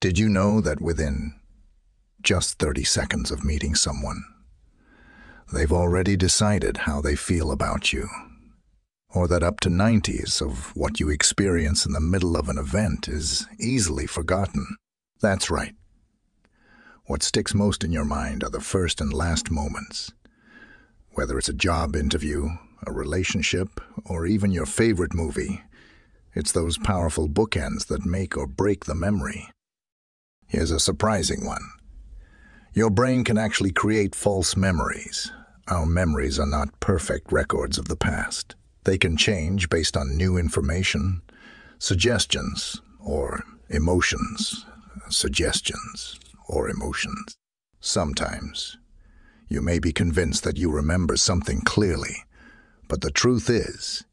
Did you know that within just 30 seconds of meeting someone, they've already decided how they feel about you? Or that up to 90s of what you experience in the middle of an event is easily forgotten? That's right. What sticks most in your mind are the first and last moments. Whether it's a job interview, a relationship, or even your favorite movie, it's those powerful bookends that make or break the memory. Here's a surprising one. Your brain can actually create false memories. Our memories are not perfect records of the past. They can change based on new information, suggestions, or emotions. Sometimes, you may be convinced that you remember something clearly, but the truth is,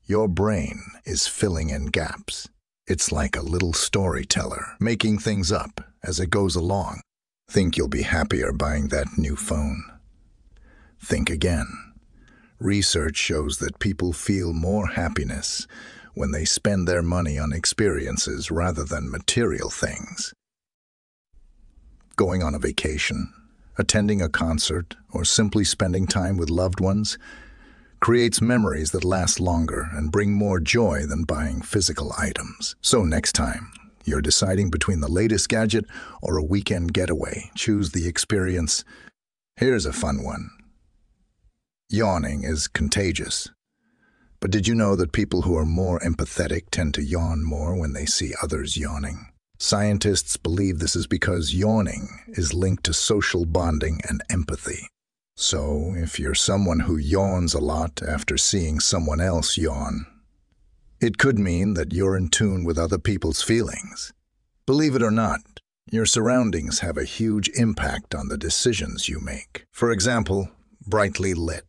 your brain is filling in gaps. It's like a little storyteller, making things up as it goes along. Think you'll be happier buying that new phone? Think again. Research shows that people feel more happiness when they spend their money on experiences rather than material things. Going on a vacation, attending a concert, or simply spending time with loved ones creates memories that last longer and bring more joy than buying physical items. So next time you're deciding between the latest gadget or a weekend getaway, choose the experience. Here's a fun one. Yawning is contagious. But did you know that people who are more empathetic tend to yawn more when they see others yawning? Scientists believe this is because yawning is linked to social bonding and empathy. So, if you're someone who yawns a lot after seeing someone else yawn, it could mean that you're in tune with other people's feelings. Believe it or not, your surroundings have a huge impact on the decisions you make. For example, brightly lit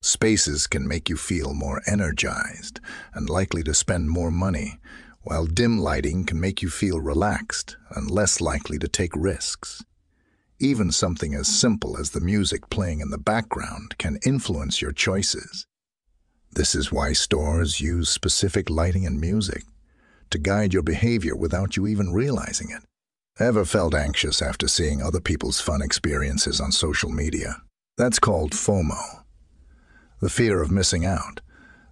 spaces can make you feel more energized and likely to spend more money, while dim lighting can make you feel relaxed and less likely to take risks. Even something as simple as the music playing in the background can influence your choices. This is why stores use specific lighting and music to guide your behavior without you even realizing it. Ever felt anxious after seeing other people's fun experiences on social media? That's called FOMO, the fear of missing out.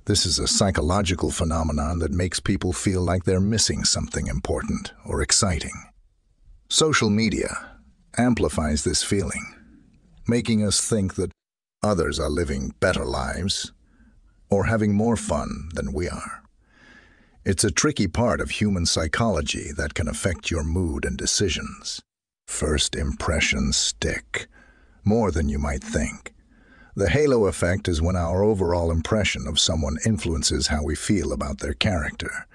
This is a psychological phenomenon that makes people feel like they're missing something important or exciting. Social media amplifies this feeling, making us think that others are living better lives or having more fun than we are. It's a tricky part of human psychology that can affect your mood and decisions. First impressions stick more than you might think. The halo effect is when our overall impression of someone influences how we feel about their character.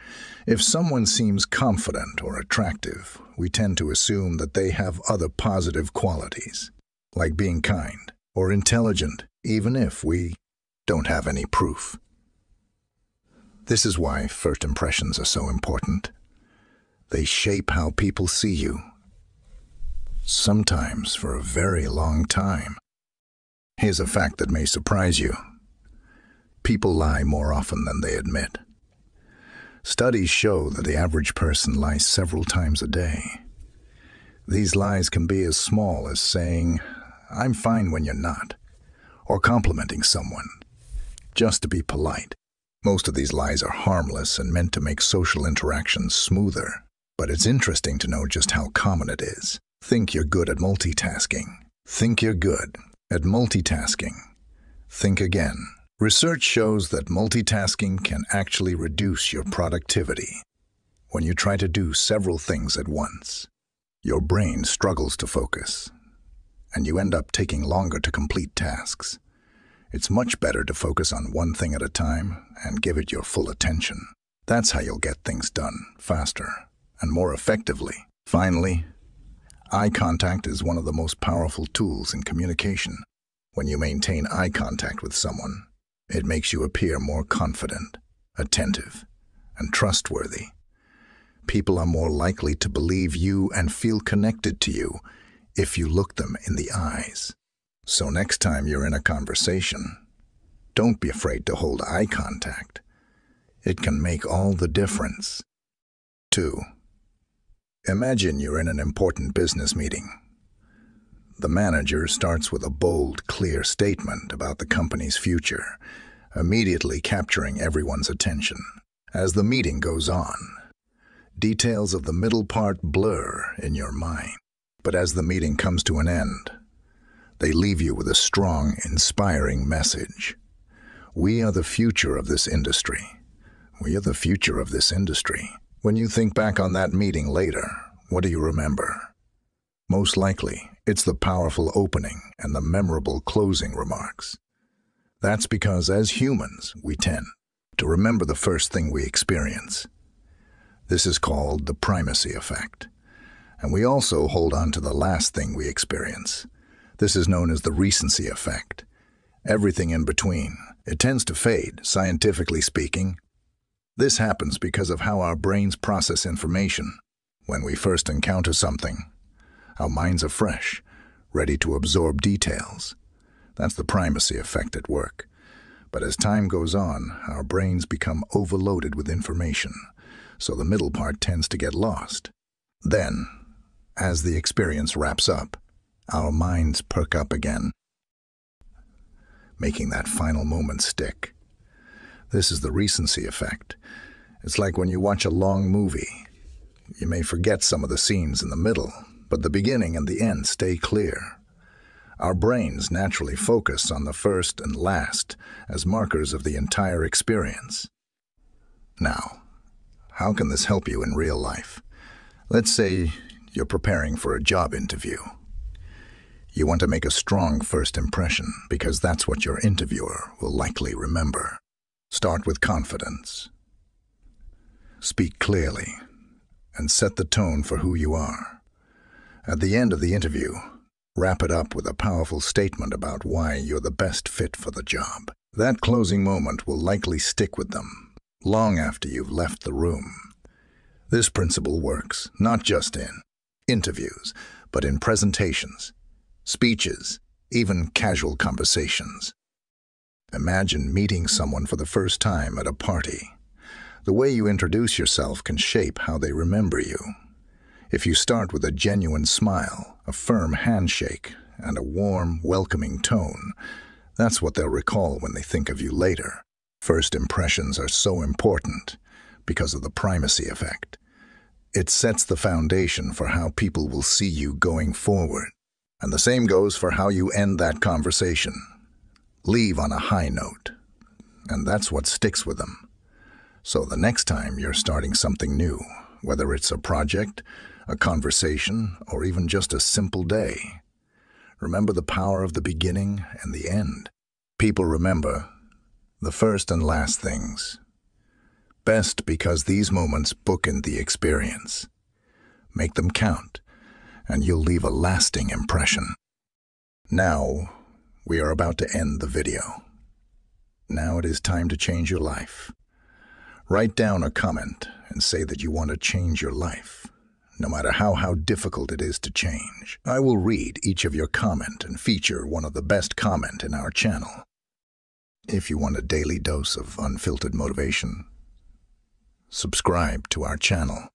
If someone seems confident or attractive, we tend to assume that they have other positive qualities, like being kind or intelligent, even if we don't have any proof. This is why first impressions are so important. They shape how people see you, sometimes for a very long time. Here's a fact that may surprise you. People lie more often than they admit. Studies show that the average person lies several times a day. These lies can be as small as saying, "I'm fine," when you're not, or complimenting someone, just to be polite. Most of these lies are harmless and meant to make social interactions smoother, but it's interesting to know just how common it is. Think you're good at multitasking. Think you're good at multitasking. Think again. Research shows that multitasking can actually reduce your productivity. When you try to do several things at once, your brain struggles to focus, and you end up taking longer to complete tasks. It's much better to focus on one thing at a time and give it your full attention. That's how you'll get things done faster and more effectively. Finally, eye contact is one of the most powerful tools in communication. When you maintain eye contact with someone, it makes you appear more confident, attentive, and trustworthy. People are more likely to believe you and feel connected to you if you look them in the eyes. So next time you're in a conversation, don't be afraid to hold eye contact. It can make all the difference. 2. Imagine you're in an important business meeting. The manager starts with a bold, clear statement about the company's future, immediately capturing everyone's attention. As the meeting goes on, details of the middle part blur in your mind. But as the meeting comes to an end, they leave you with a strong, inspiring message. We are the future of this industry. We are the future of this industry. When you think back on that meeting later, what do you remember? Most likely, it's the powerful opening and the memorable closing remarks. That's because as humans, we tend to remember the first thing we experience. This is called the primacy effect. And we also hold on to the last thing we experience. This is known as the recency effect. Everything in between, it tends to fade, scientifically speaking. This happens because of how our brains process information. When we first encounter something, our minds are fresh, ready to absorb details. That's the primacy effect at work. But as time goes on, our brains become overloaded with information, so the middle part tends to get lost. Then, as the experience wraps up, our minds perk up again, making that final moment stick. This is the recency effect. It's like when you watch a long movie. You may forget some of the scenes in the middle, but the beginning and the end stay clear. Our brains naturally focus on the first and last as markers of the entire experience. Now, how can this help you in real life? Let's say you're preparing for a job interview. You want to make a strong first impression because that's what your interviewer will likely remember. Start with confidence. Speak clearly and set the tone for who you are. At the end of the interview, wrap it up with a powerful statement about why you're the best fit for the job. That closing moment will likely stick with them long after you've left the room. This principle works not just in interviews, but in presentations, speeches, even casual conversations. Imagine meeting someone for the first time at a party. The way you introduce yourself can shape how they remember you. If you start with a genuine smile, a firm handshake, and a warm, welcoming tone, that's what they'll recall when they think of you later. First impressions are so important because of the primacy effect. It sets the foundation for how people will see you going forward. And the same goes for how you end that conversation. Leave on a high note, and that's what sticks with them. So the next time you're starting something new, whether it's a project, a conversation, or even just a simple day, remember the power of the beginning and the end. People remember the first and last things best because these moments bookend the experience. Make them count, and you'll leave a lasting impression. Now, we are about to end the video. Now it is time to change your life. Write down a comment and say that you want to change your life, no matter how difficult it is to change. I will read each of your comment and feature one of the best comment in our channel. If you want a daily dose of unfiltered motivation, subscribe to our channel.